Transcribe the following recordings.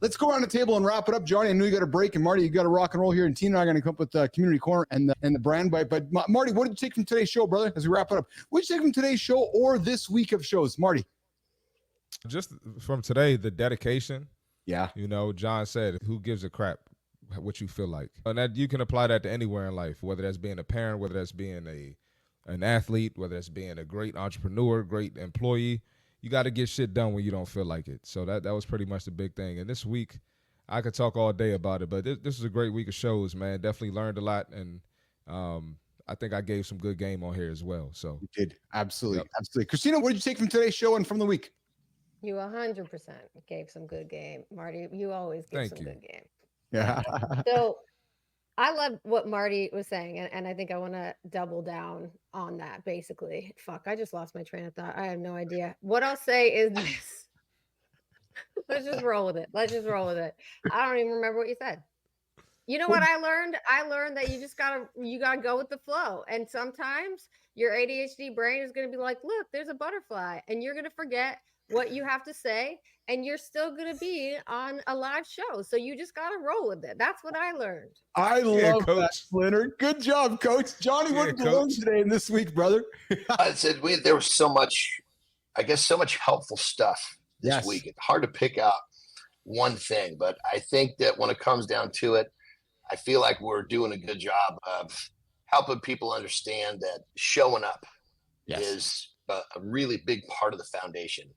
Let's go around the table and wrap it up. Jonny, I know you got a break, and Marty, you got to rock and roll here, and Tina and I are going to come up with the community corner and the brand bite. But Marty, what did you take from today's show, brother, as we wrap it up? What did you take from today's show or this week of shows, Marty? Just from today, the dedication. Yeah. You know, John said, who gives a crap what you feel like? And that you can apply that to anywhere in life, whether that's being a parent, whether that's being an athlete, whether that's being a great entrepreneur, great employee. You got to get shit done when you don't feel like it. So that was pretty much the big thing. And this week, I could talk all day about it, but this is a great week of shows, man. Definitely learned a lot, and I think I gave some good game on here as well. So you did. Absolutely. Yep. Absolutely. Kristina, what did you take from today's show and from the week? You 100% gave some good game. Marty, you always give some good game. Yeah. So I love what Marty was saying, and I think I want to double down on that, basically. Fuck, I just lost my train of thought. I have no idea. What I'll say is this. Let's just roll with it. Let's just roll with it. I don't even remember what you said. You know what I learned? I learned that you gotta go with the flow. And sometimes your ADHD brain is gonna be like, look, there's a butterfly, and you're gonna forget what you have to say, and you're still going to be on a live show. So you just got to roll with it. That's what I learned. I love that, Splinter. Good job, Coach. Jonny, what did you learn today and this week, brother? I said there was so much helpful stuff this week. It's hard to pick out one thing, but I think that when it comes down to it, I feel like we're doing a good job of helping people understand that showing up is a really big part of the foundation.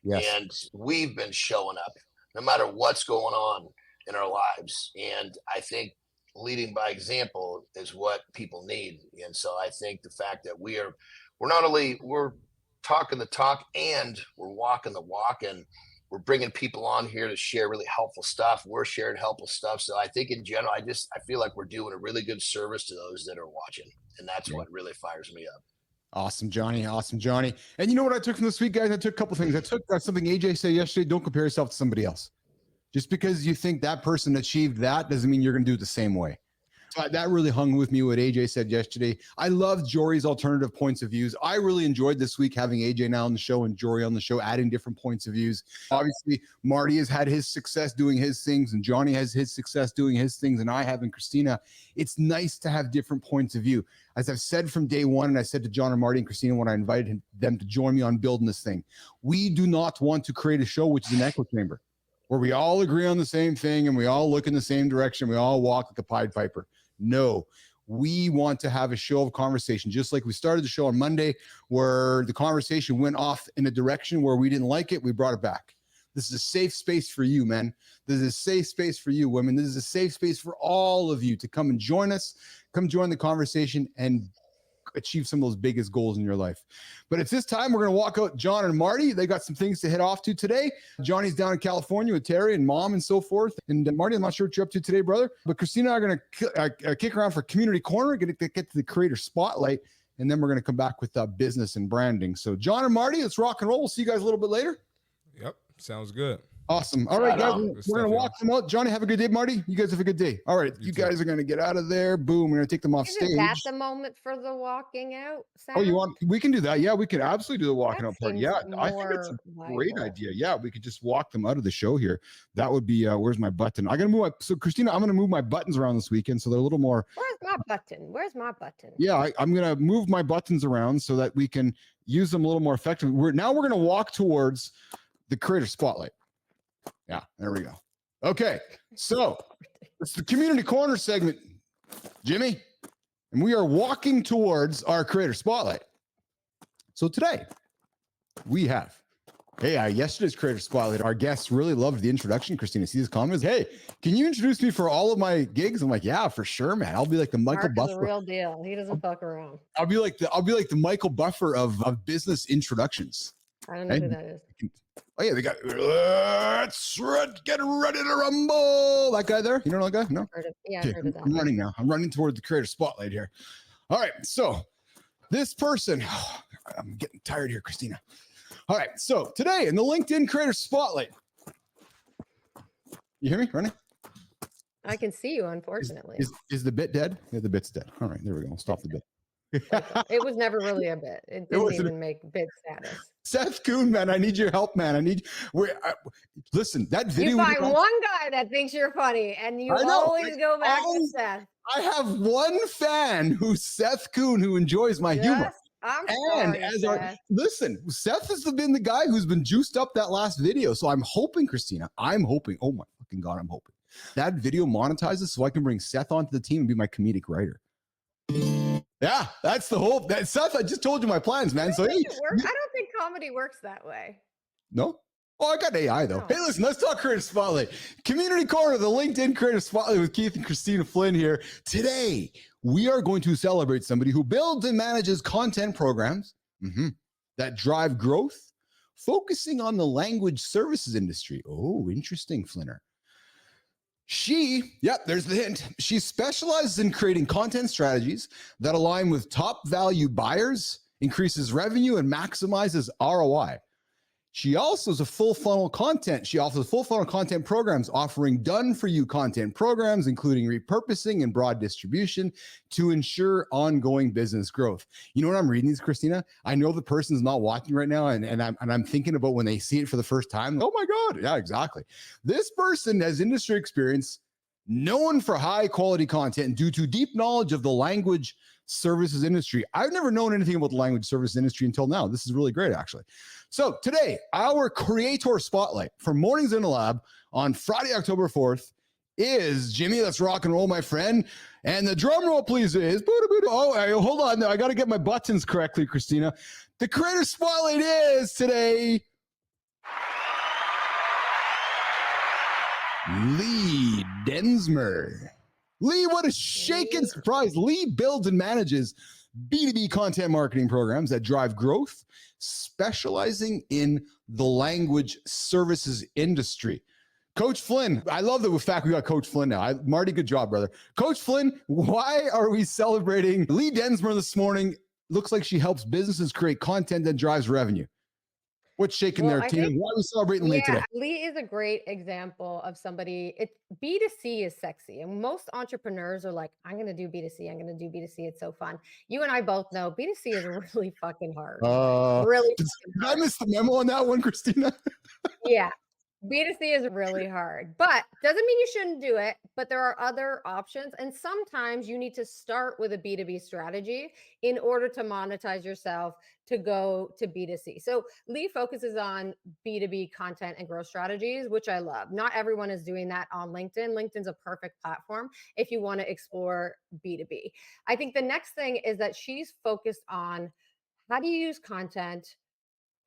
Yes. And we've been showing up no matter what's going on in our lives. And I think leading by example is what people need. And so I think the fact that we're talking the talk and we're walking the walk, and we're bringing people on here to share really helpful stuff. We're sharing helpful stuff. So I think in general, I feel like we're doing a really good service to those that are watching. And that's what really fires me up. Awesome, Jonny. Awesome, Jonny. And you know what I took from this week, guys? I took a couple things. I took something AJ said yesterday. Don't compare yourself to somebody else. Just because you think that person achieved that doesn't mean you're going to do it the same way. So that really hung with me what AJ said yesterday. I love Jory's alternative points of views. I really enjoyed this week having AJ now on the show and Jory on the show, adding different points of views. Obviously, Marty has had his success doing his things, and Jonny has his success doing his things, and I have, and Kristina. It's nice to have different points of view. As I've said from day one, and I said to John and Marty and Kristina when I invited them to join me on building this thing, we do not want to create a show which is an echo chamber, where we all agree on the same thing and we all look in the same direction. We all walk like a Pied Piper. No, we want to have a show of conversation, just like we started the show on Monday, where the conversation went off in a direction where we didn't like it. We brought it back. This is a safe space for you, men. This is a safe space for you, women. This is a safe space for all of you to come and join us, come join the conversation and achieve some of those biggest goals in your life. But it's this time we're going to walk out John and Marty. They got some things to head off to today. Johnny's down in California with Terry and mom and so forth. And Marty, I'm not sure what you're up to today, brother. But Kristina and I are going to kick around for Community Corner, get to the Creator Spotlight, and then we're going to come back with business and branding. So John and Marty, let's rock and roll. We'll see you guys a little bit later. Yep, sounds good. Awesome. All right, guys, we're going to walk them out. Jonny, have a good day. Marty, you guys have a good day. All right, you guys are going to get out of there. Boom, we're going to take them off stage. Is that the moment for the walking out sound? Oh, we can do that. Yeah, we can absolutely do the walking out part. Yeah, I think it's a great idea. Yeah, we could just walk them out of the show here. That would be, where's my button? I got to move so Kristina, I'm going to move my buttons around this weekend so they're a little more. Where's my button? Yeah, I'm going to move my buttons around so that we can use them a little more effectively. We're going to walk towards the Creator Spotlight. Yeah, there we go. Okay, so it's the Community Corner segment, Jimmy, and we are walking towards our Creator Spotlight. So today we have, yesterday's Creator Spotlight, our guests really loved the introduction. Kristina, see these comments? Hey, can you introduce me for all of my gigs? I'm like, yeah, for sure, man. I'll be like the Michael Buffer. Is the real deal. He doesn't fuck around. I'll be like the Michael Buffer of business introductions. I don't know who that is. Oh yeah, they got let's get ready to rumble. That guy there, you know that guy? No. I've heard of that. I'm running now. I'm running toward the Creator Spotlight here. All right, so this person, I'm getting tired here, Kristina. All right, so today in the LinkedIn Creator Spotlight, you hear me running? I can see you, unfortunately. Is the bit dead? Yeah, the bit's dead. All right, there we go. I'll stop the bit. It was never really a bit. It didn't even make bit status. Seth Kuhn, man, I need your help, man. Listen, that video. You find one guy that thinks you're funny, and you always go back to Seth. I have one fan who's Seth Kuhn who enjoys my humor. I'm sorry, listen, Seth has been the guy who's been juiced up that last video. So I'm hoping, Kristina, oh my fucking God, I'm hoping that video monetizes so I can bring Seth onto the team and be my comedic writer. Yeah, that's the hope. Seth, I just told you my plans, man. So hey, I don't think comedy works that way. No? Oh, I got AI though. No. Hey, listen, let's talk Creator Spotlight. Community Corner, the LinkedIn Creator Spotlight with Keith and Kristina Flynn here. Today, we are going to celebrate somebody who builds and manages content programs that drive growth, focusing on the language services industry. Oh, interesting, Flinner. There's the hint. She specializes in creating content strategies that align with top value buyers, increases revenue, and maximizes ROI. She also is a full funnel content. She offers full funnel content programs offering done for you content programs, including repurposing and broad distribution to ensure ongoing business growth. You know what I'm reading these, Kristina? I know the person's not watching right now, and I'm thinking about when they see it for the first time. Oh my God. Yeah, exactly. This person has industry experience, known for high quality content due to deep knowledge of the language services industry. I've never known anything about the language services industry until now. This is really great, actually. So today, our Creator Spotlight for Mornings in the Lab on Friday, October 4th is Jimmy. Let's rock and roll, my friend. And the drum roll, please, is, hold on. I got to get my buttons correctly, Kristina. The Creator Spotlight is today Lee Densmer. Lee, what a shaking surprise. Lee builds and manages B2B content marketing programs that drive growth, specializing in the language services industry. Coach Flynn, I love the fact we got Coach Flynn now. Marty, good job, brother. Coach Flynn, why are we celebrating Lee Densmer this morning? Looks like she helps businesses create content that drives revenue. What's shaking their team? Why are we celebrating Lee today? Lee is a great example of somebody. B2C is sexy. And most entrepreneurs are like, I'm going to do B2C. I'm going to do B2C. It's so fun. You and I both know B2C is really fucking hard. Really. Did I miss the memo on that one, Kristina? Yeah. B2C is really hard, but doesn't mean you shouldn't do it, but there are other options. And sometimes you need to start with a B2B strategy in order to monetize yourself to go to B2C. So Lee focuses on B2B content and growth strategies, which I love. Not everyone is doing that on LinkedIn. LinkedIn's a perfect platform if you want to explore B2B. I think the next thing is that she's focused on how do you use content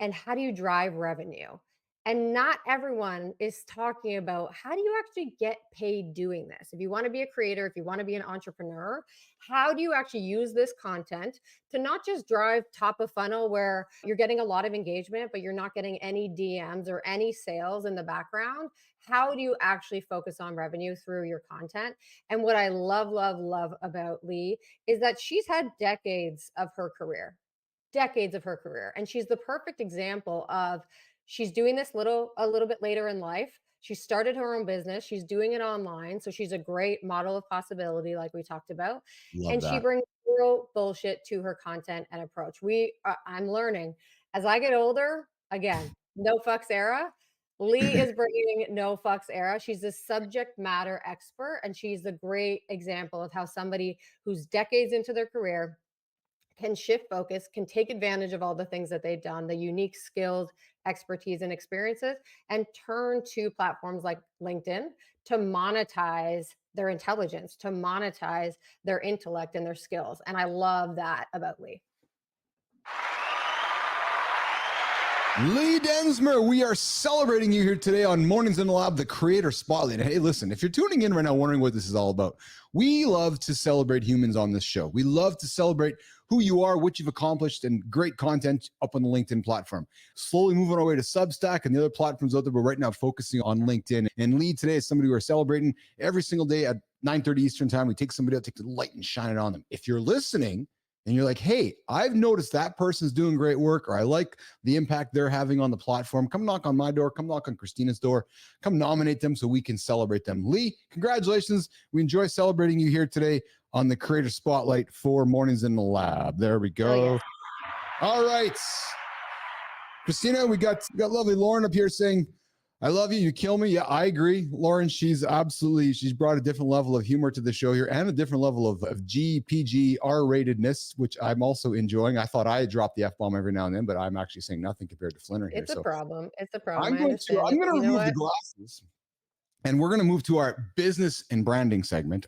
and how do you drive revenue? And not everyone is talking about how do you actually get paid doing this? If you want to be a creator, if you want to be an entrepreneur, how do you actually use this content to not just drive top of funnel where you're getting a lot of engagement, but you're not getting any DMs or any sales in the background? How do you actually focus on revenue through your content? And what I love, love, love about Lee is that she's had decades of her career. And she's the perfect example of she's doing this a little bit later in life. She started her own business. She's doing it online. So she's a great model of possibility, like we talked about. She brings real bullshit to her content and approach. I'm learning as I get older, again, no fucks era. Lee is bringing no fucks era. She's a subject matter expert. And she's a great example of how somebody who's decades into their career can shift focus, can take advantage of all the things that they've done, the unique skills, expertise, and experiences, and turn to platforms like LinkedIn to monetize their intelligence, to monetize their intellect and their skills. And I love that about Lee. Lee Densmer, we are celebrating you here today on Mornings in the Lab, the Creator Spotlight. Hey, listen, if you're tuning in right now wondering what this is all about, we love to celebrate humans on this show. We love to celebrate who you are, what you've accomplished, and great content up on the LinkedIn platform. Slowly moving our way to Substack and the other platforms out there, but right now focusing on LinkedIn. And Lee today is somebody we're celebrating every single day at 9:30 Eastern time. We take somebody out, take the light and shine it on them. If you're listening and you're like, hey, I've noticed that person's doing great work, or I like the impact they're having on the platform, come knock on my door, come knock on Kristina's door, come nominate them so we can celebrate them. Lee, congratulations. We enjoy celebrating you here today on the Creator Spotlight for Mornings in the Lab. There we go. Oh, yeah. All right. Kristina, we got lovely Lauren up here saying, I love you. You kill me. Yeah, I agree. Lauren, she's brought a different level of humor to the show here and a different level of GPG R-ratedness, which I'm also enjoying. I thought I dropped the F-bomb every now and then, but I'm actually saying nothing compared to Flinner here. It's a problem. It's a problem. I'm going to remove the glasses, and we're going to move to our business and branding segment.